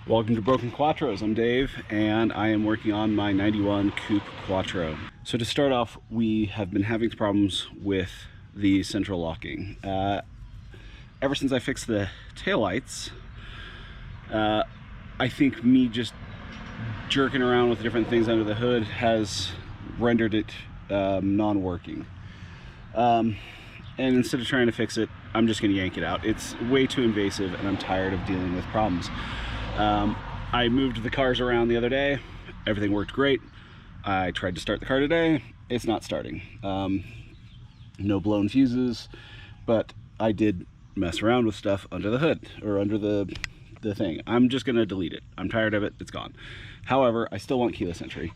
Welcome to Broken Quattros. I'm Dave, and I am working on my 91 Coupe Quattro. So to start off, we have been having problems with the central locking. Ever since I fixed the taillights, I think me just jerking around with different things under the hood has rendered it non-working. And instead of trying to fix it, I'm just going to yank it out. It's way too invasive, and I'm tired of dealing with problems. I moved the cars around the other day. Everything worked great. I tried to start the car today. It's not starting. No blown fuses, but I did mess around with stuff under the hood or under the thing. I'm just gonna delete it. I'm tired of it. It's gone. However, I still want keyless entry.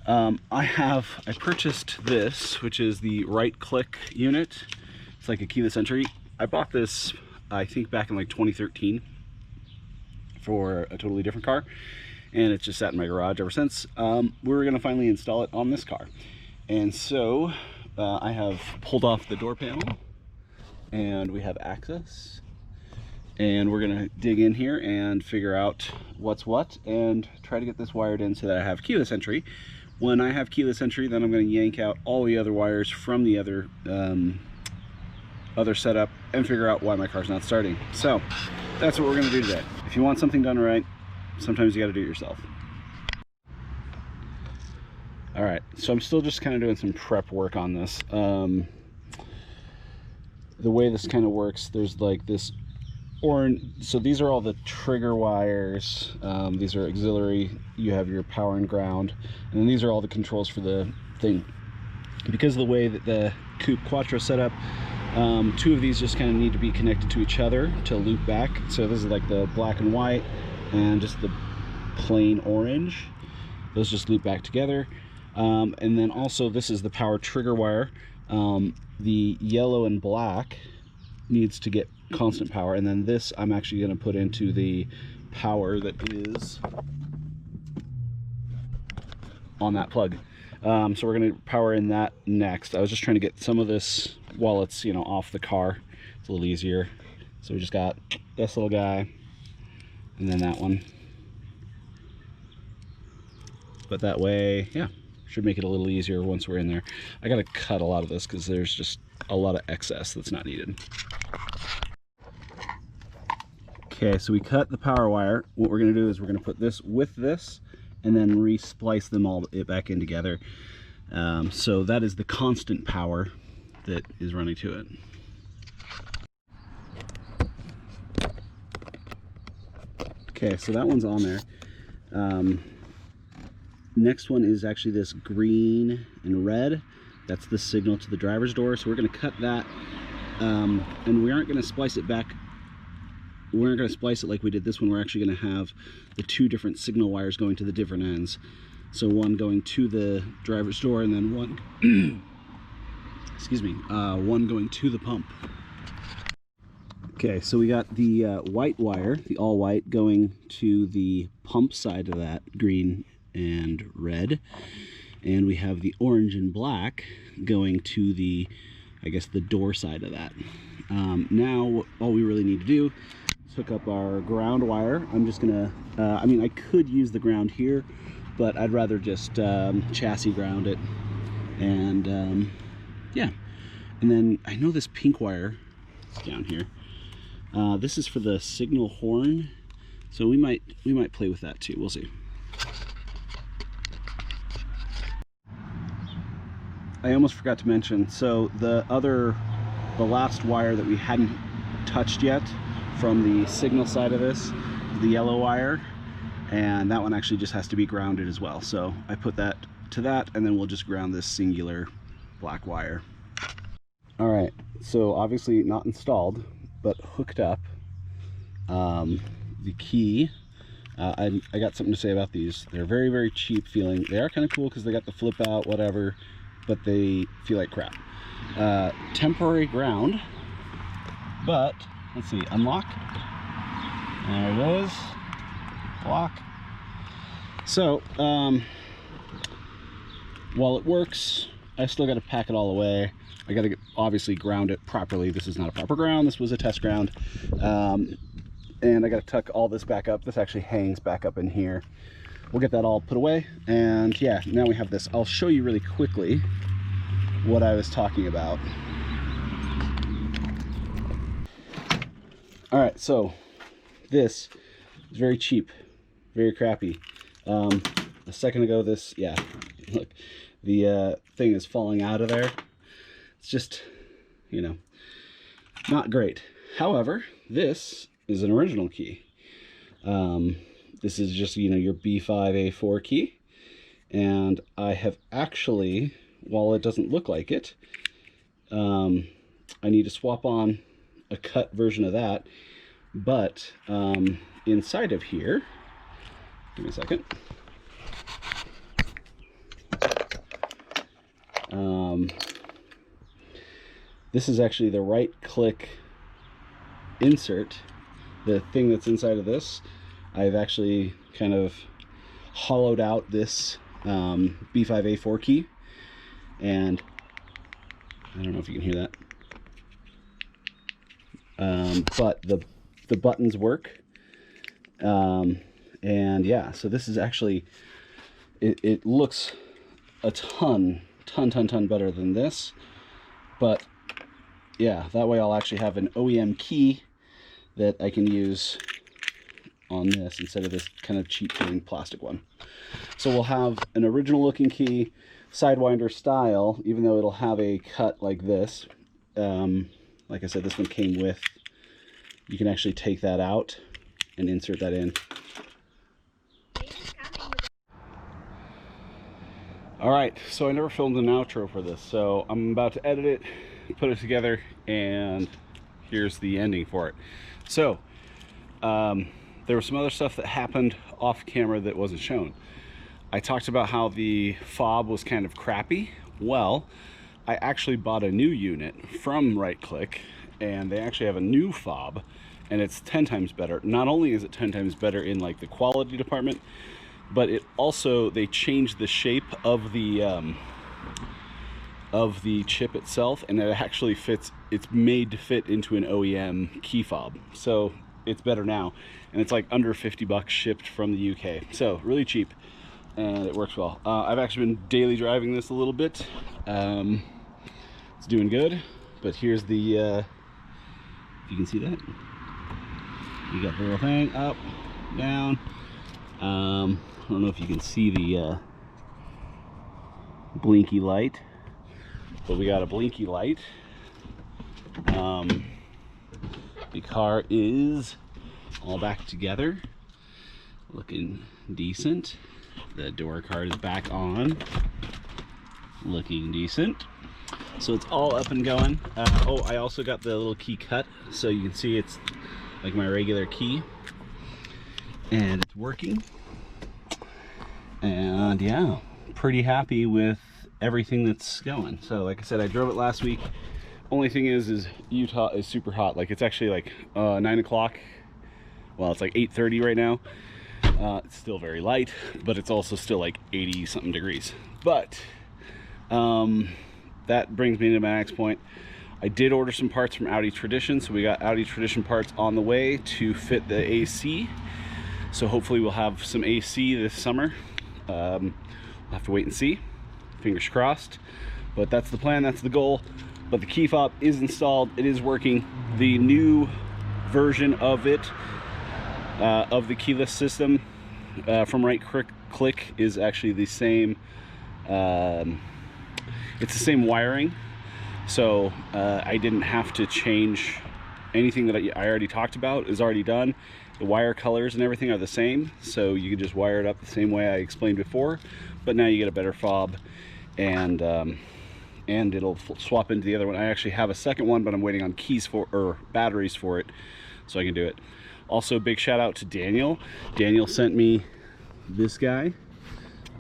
I purchased this, which is the right click unit. It's like a keyless entry. I bought this, I think, back in like 2013. For a totally different car, and it's just sat in my garage ever since. We're gonna finally install it on this car, and so I have pulled off the door panel, and we have access, and we're gonna dig in here and figure out what's what and try to get this wired in so that I have keyless entry. When I have keyless entry, then I'm gonna yank out all the other wires from the other setup and figure out why my car's not starting. So that's what we're gonna do today. If you want something done right, sometimes you gotta do it yourself. All right, so I'm still just kind of doing some prep work on this. The way this kind of works, there's like this orange, so these are all the trigger wires. These are auxiliary, you have your power and ground, and then these are all the controls for the thing. Because of the way that the Coupe Quattro set up, two of these just kind of need to be connected to each other to loop back. So this is like the black and white and just the plain orange. Those just loop back together. And then also this is the power trigger wire. The yellow and black needs to get constant power, and then this I'm actually going to put into the power that is on that plug. So we're going to power in that next. I was just trying to get some of this while it's, you know, off the car. It's a little easier. So we just got this little guy and then that one. But that way, yeah, should make it a little easier once we're in there. I got to cut a lot of this because there's just a lot of excess that's not needed. Okay, so we cut the power wire. What we're going to do is we're going to put this with this and then re-splice them all back in together. So that is the constant power that is running to it. Okay, so that one's on there. Next one is actually this green and red. That's the signal to the driver's door. So we're going to cut that, and we aren't going to splice it back. We aren't going to splice it like we did this one. We're actually going to have the two different signal wires going to the different ends. So one going to the driver's door, and then one excuse me, one going to the pump. Okay, so we got the white wire, the all white, going to the pump side of that, green and red, and we have the orange and black going to the, I guess, the door side of that. Now all we really need to do is hook up our ground wire. I'm just gonna I mean, I could use the ground here, but I'd rather just chassis ground it. And yeah, and then I know this pink wire is down here. This is for the signal horn, so we might play with that too. We'll see. I almost forgot to mention, so the last wire that we hadn't touched yet from the signal side of this, the yellow wire, and that one actually just has to be grounded as well. So I put that to that, and then we'll just ground this singular black wire. All right, so obviously not installed, but hooked up. The key, I got something to say about these. They're very, very cheap feeling. They are kind of cool because they got the flip out, whatever, but they feel like crap. Temporary ground, but let's see, unlock. There it is. Lock. So while it works, I still got to pack it all away. I got to obviously ground it properly. This is not a proper ground. This was a test ground. and I got to tuck all this back up. This actually hangs back up in here. We'll get that all put away, and yeah, now we have this. I'll show you really quickly what I was talking about. All right, so this is very cheap, very crappy. A second ago, this, yeah, look, the thing is falling out of there. It's just, you know, not great. However, this is an original key. This is just, you know, your B5A4 key. And I have actually, while it doesn't look like it, I need to swap on a cut version of that. But inside of here, give me a second. This is actually the right-click insert. The thing that's inside of this, I've actually kind of hollowed out this B5A4 key, and I don't know if you can hear that, but the buttons work, and yeah, so this is actually, it looks a ton better than this, but yeah, that way I'll actually have an OEM key that I can use on this instead of this kind of cheap feeling plastic one. So we'll have an original looking key, Sidewinder style, even though it'll have a cut like this. Like I said, this one came with, you can actually take that out and insert that in. All right, so I never filmed an outro for this, so I'm about to edit it, put it together, and here's the ending for it. So there was some other stuff that happened off camera that wasn't shown. I talked about how the fob was kind of crappy. Well, I actually bought a new unit from Right Click, and they actually have a new fob, and it's 10 times better. Not only is it 10 times better in like the quality department, but it also, they changed the shape of the chip itself, and it actually fits, it's made to fit into an OEM key fob. So it's better now, and it's like under 50 bucks shipped from the UK. So really cheap, and it works well. I've actually been daily driving this a little bit. It's doing good, but here's the, if you can see that, you got the little thing up, down. I don't know if you can see the blinky light, but we got a blinky light. The car is all back together, looking decent. The door card is back on, looking decent. So it's all up and going. Oh, I also got the little key cut, so you can see it's like my regular key, and it's working. And yeah, pretty happy with everything that's going. So like I said, I drove it last week. Only thing is Utah is super hot. Like it's actually like 9 o'clock. Well, it's like 8:30 right now. It's still very light, but it's also still like 80 something degrees. But that brings me to my next point. I did order some parts from Audi Tradition, so we got Audi Tradition parts on the way to fit the AC. So hopefully we'll have some AC this summer. We'll have to wait and see, fingers crossed, but that's the plan, that's the goal. But the key fob is installed, it is working. The new version of it, of the keyless system from Right Click is actually the same, it's the same wiring, so I didn't have to change anything that I already talked about. Is already done. The wire colors and everything are the same, so you can just wire it up the same way I explained before, but now you get a better fob, and it'll swap into the other one. I actually have a second one, but I'm waiting on keys for, or batteries for it, so I can do it. Also, big shout out to Daniel. Daniel sent me this guy.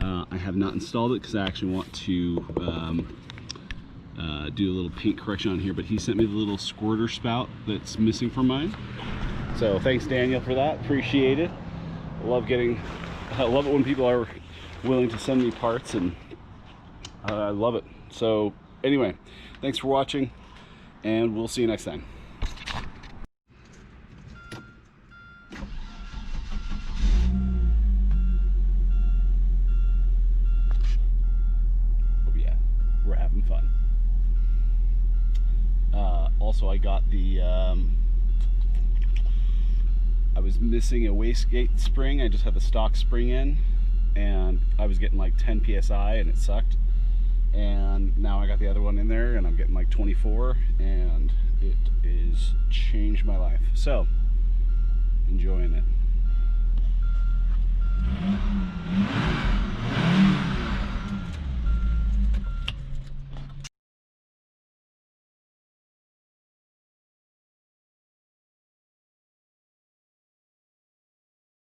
I have not installed it because I actually want to do a little paint correction on here, but he sent me the little squirter spout that's missing from mine. So thanks, Daniel, for that. Appreciate it. I love it when people are willing to send me parts, and I love it. So anyway, thanks for watching, and we'll see you next time. something fun. Also, I got the, I was missing a wastegate spring. I just had the stock spring in, and I was getting like 10 PSI and it sucked. And now I got the other one in there and I'm getting like 24, and it is changed my life. So, enjoying it.